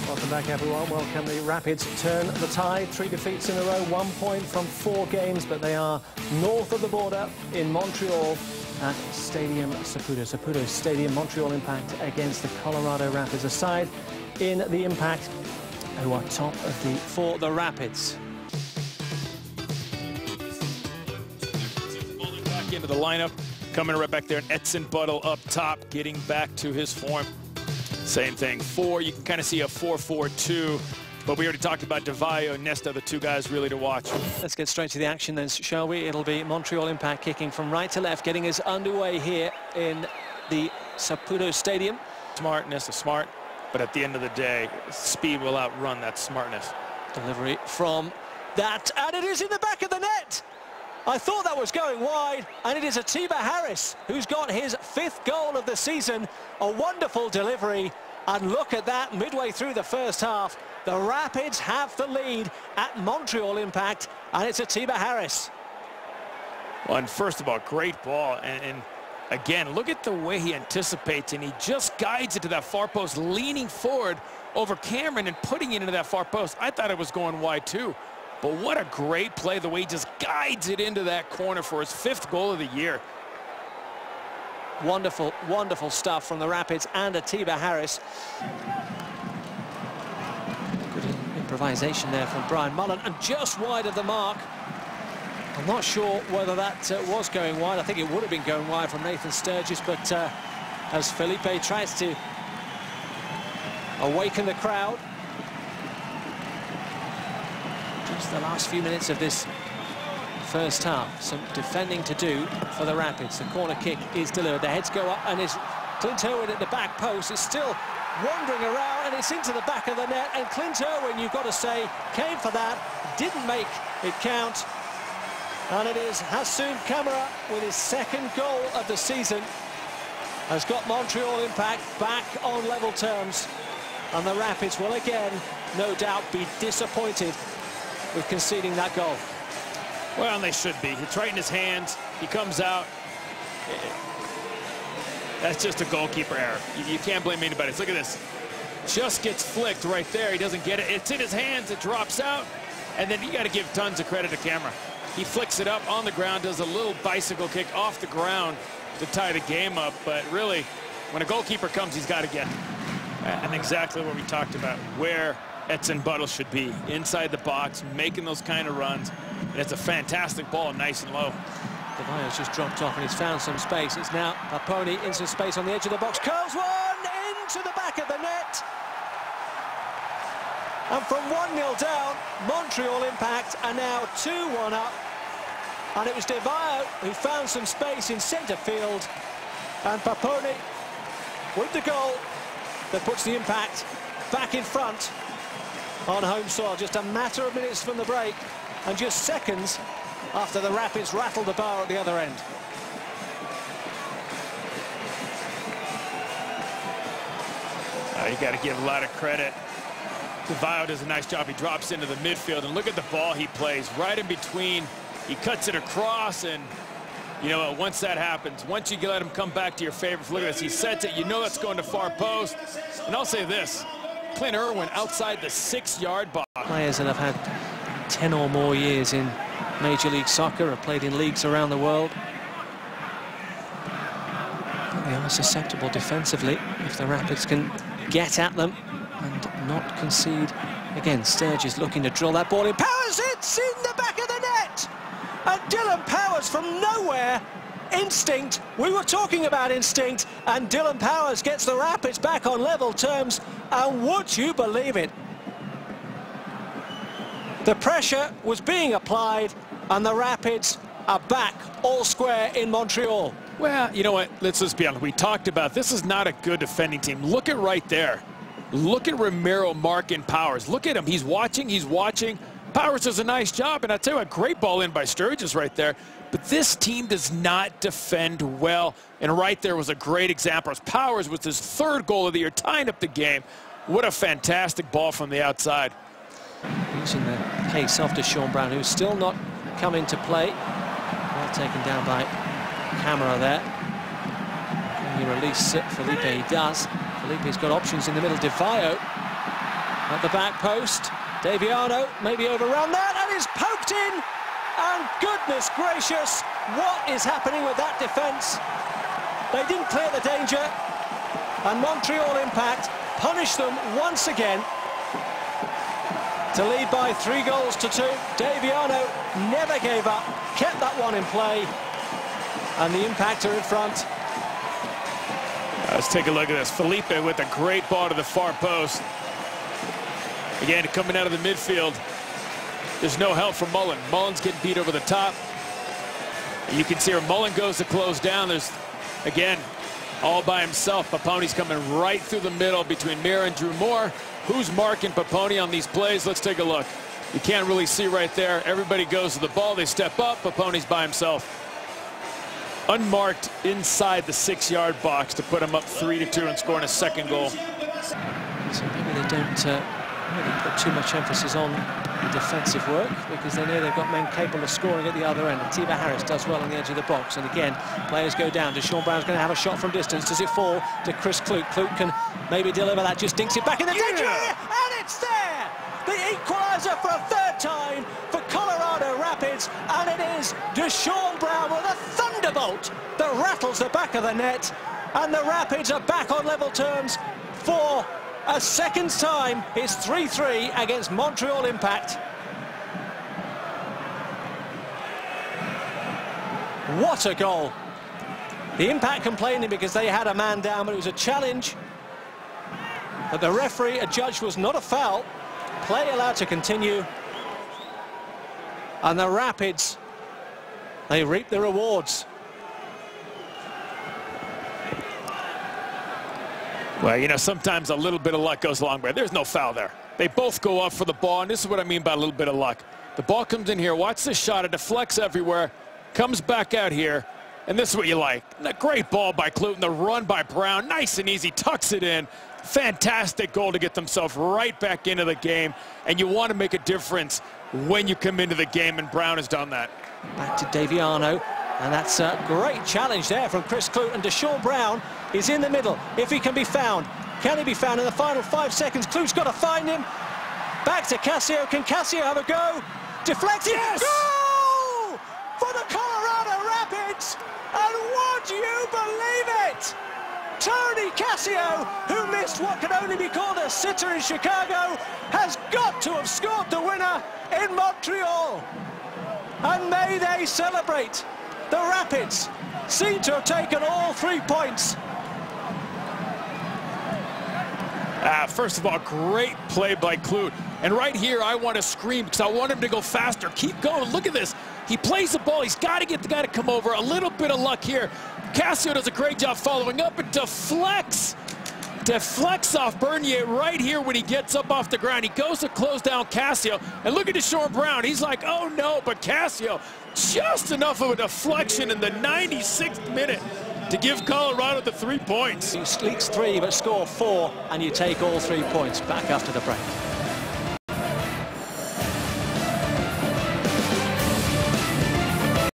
Welcome back, everyone. Welcome. The Rapids turn the tide. 3 defeats in a row, 1 point from 4 games, but they are north of the border in Montreal at Stade Saputo. Saputo Stadium, Montreal Impact against the Colorado Rapids. A side in the Impact who are top of the for the Rapids. Back into the lineup, coming right back there. Edson Buttle up top, getting back to his form. Same thing. 4, you can kind of see a 4-4-2, but we already talked about Vaio and Nesta, the 2 guys really to watch. Let's get straight to the action then, shall we? It'll be Montreal Impact kicking from right to left, getting us underway here in the Saputo Stadium. Smart, Nesta smart, but at the end of the day, speed will outrun that smartness. Delivery from that, and it is in the back of the net. I thought that was going wide, and it is Atiba Harris who's got his 5th goal of the season. A wonderful delivery, and look at that, midway through the first half, the Rapids have the lead at Montreal Impact, and it's Atiba Harris. Well, and first of all, great ball, and again, look at the way he anticipates, and he just guides it to that far post, leaning forward over Cameron and putting it into that far post. I thought it was going wide too. But what a great play, the way he just guides it into that corner for his 5th goal of the year. Wonderful, wonderful stuff from the Rapids and Atiba Harris. Good improvisation there from Brian Mullen, and just wide of the mark. I'm not sure whether that was going wide. I think it would have been going wide from Nathan Sturgis, but as Felipe tries to awaken the crowd. Just the last few minutes of this first half, some defending to do for the Rapids. The corner kick is delivered, the heads go up, and it's Clint Irwin at the back post. It's still wandering around, and it's into the back of the net, and Clint Irwin, you've got to say, came for that, didn't make it count, and it is Hassoun Camara with his 2nd goal of the season has got Montreal Impact back on level terms, and the Rapids will again, no doubt, be disappointed with conceding that goal. Well, and they should be. It's right in his hands. He comes out. That's just a goalkeeper error. You can't blame anybody. Look at this. Just gets flicked right there. He doesn't get it. It's in his hands. It drops out. And then you got to give tons of credit to Camara. He flicks it up on the ground, does a little bicycle kick off the ground to tie the game up. But really, when a goalkeeper comes, he's got to get it. And exactly what we talked about, where Edson Buttle should be, inside the box, making those kind of runs. And it's a fantastic ball, nice and low. Vaio's just dropped off and he's found some space. It's now Paponi into some space on the edge of the box. Curls one into the back of the net. And from 1-0 down, Montreal Impact are now 2-1 up. And it was Vaio who found some space in centre field. And Paponi with the goal that puts the Impact back in front on home soil. Just a matter of minutes from the break, and just seconds after the Rapids rattled the bar at the other end. You got to give a lot of credit. Vaio does a nice job. He drops into the midfield, and look at the ball he plays right in between. He cuts it across, and you know, once that happens, once you let him come back to your favorites, look at this. He sets it. You know that's going to far post. And I'll say this. Clint Irwin outside the 6-yard box. Players that have had 10 or more years in Major League Soccer, have played in leagues around the world. They are susceptible defensively if the Rapids can get at them and not concede. Again, Sturgis looking to drill that ball in. Powers, it's in the back of the net! And Dylan Powers from nowhere. Instinct, we were talking about instinct, and Dylan Powers gets the Rapids back on level terms, and would you believe it? The pressure was being applied, and the Rapids are back all square in Montreal. Well, you know what, let's just be honest, we talked about this is not a good defending team. Look at right there. Look at Romero marking Powers. Look at him, he's watching. Powers does a nice job, and I tell you what, great ball in by Sturgis right there. But this team does not defend well, and right there was a great example. As Powers with his 3rd goal of the year, tying up the game. What a fantastic ball from the outside. Using the case off to Sean Brown, who's still not come into play. Well taken down by Camara there. Can he release Felipe? He does. Felipe's got options in the middle. Vaio At the back post, Daviano maybe overrun that, and it's poked in. And goodness gracious, what is happening with that defence? They didn't clear the danger, and Montreal Impact punished them once again to lead by 3 goals to 2. Daviano never gave up, kept that one in play, and the Impact are in front. Let's take a look at this. Felipe with a great ball to the far post. Again, coming out of the midfield. There's no help from Mullen. Mullen's getting beat over the top. You can see where Mullen goes to close down. There's, again, all by himself. Paponi's coming right through the middle between Mira and Drew Moore. Who's marking Paponi on these plays? Let's take a look. You can't really see right there. Everybody goes to the ball. They step up. Paponi's by himself. Unmarked inside the 6-yard box to put him up 3-2 and scoring a second goal. So maybe they don't really put too much emphasis on the defensive work, because they know they've got men capable of scoring at the other end. And Tiva Harris does well on the edge of the box. And again, players go down. Deshaun Brown's going to have a shot from distance. Does it fall to Chris Kloot? Kloot can maybe deliver that, just dinks it back in the danger area, and it's there! The equaliser for a 3rd time for Colorado Rapids, and it is Deshaun Brown with a thunderbolt that rattles the back of the net, and the Rapids are back on level terms for a second time. It's 3-3 against Montreal Impact. What a goal. The Impact complaining because they had a man down, but it was a challenge that the referee adjudged was not a foul. Play allowed to continue. And the Rapids, they reap the rewards. Well, you know, sometimes a little bit of luck goes a long way. There's no foul there. They both go up for the ball, and this is what I mean by a little bit of luck. The ball comes in here. Watch this shot. It deflects everywhere. Comes back out here. And this is what you like. A great ball by Kloot, and the run by Brown. Nice and easy. Tucks it in. Fantastic goal to get themselves right back into the game. And you want to make a difference when you come into the game, and Brown has done that. Back to Daviano. And that's a great challenge there from Chris Kloot. And Deshaun Brown is in the middle. If he can be found. Can he be found in the final 5 seconds? Kloot's got to find him. Back to Cassio. Can Cassio have a go? Deflected. Yes! Goal for the Colorado Rapids. And would you believe it? Tony Cassio, who missed what could only be called a sitter in Chicago, has got to have scored the winner in Montreal. And may they celebrate. The Rapids seem to have taken all 3 points. First of all, great play by Kloot. And right here, I want to scream because I want him to go faster. Keep going. Look at this. He plays the ball. He's got to get the guy to come over. A little bit of luck here. Cassio does a great job following up. It deflects off Bernier right here when he gets up off the ground. He goes to close down Cassio. And look at Deshaun Brown. He's like, oh, no. But Cassio, just enough of a deflection in the 96th minute to give Colorado the 3 points. He leaks 3, but score 4, and you take all 3 points. Back after the break.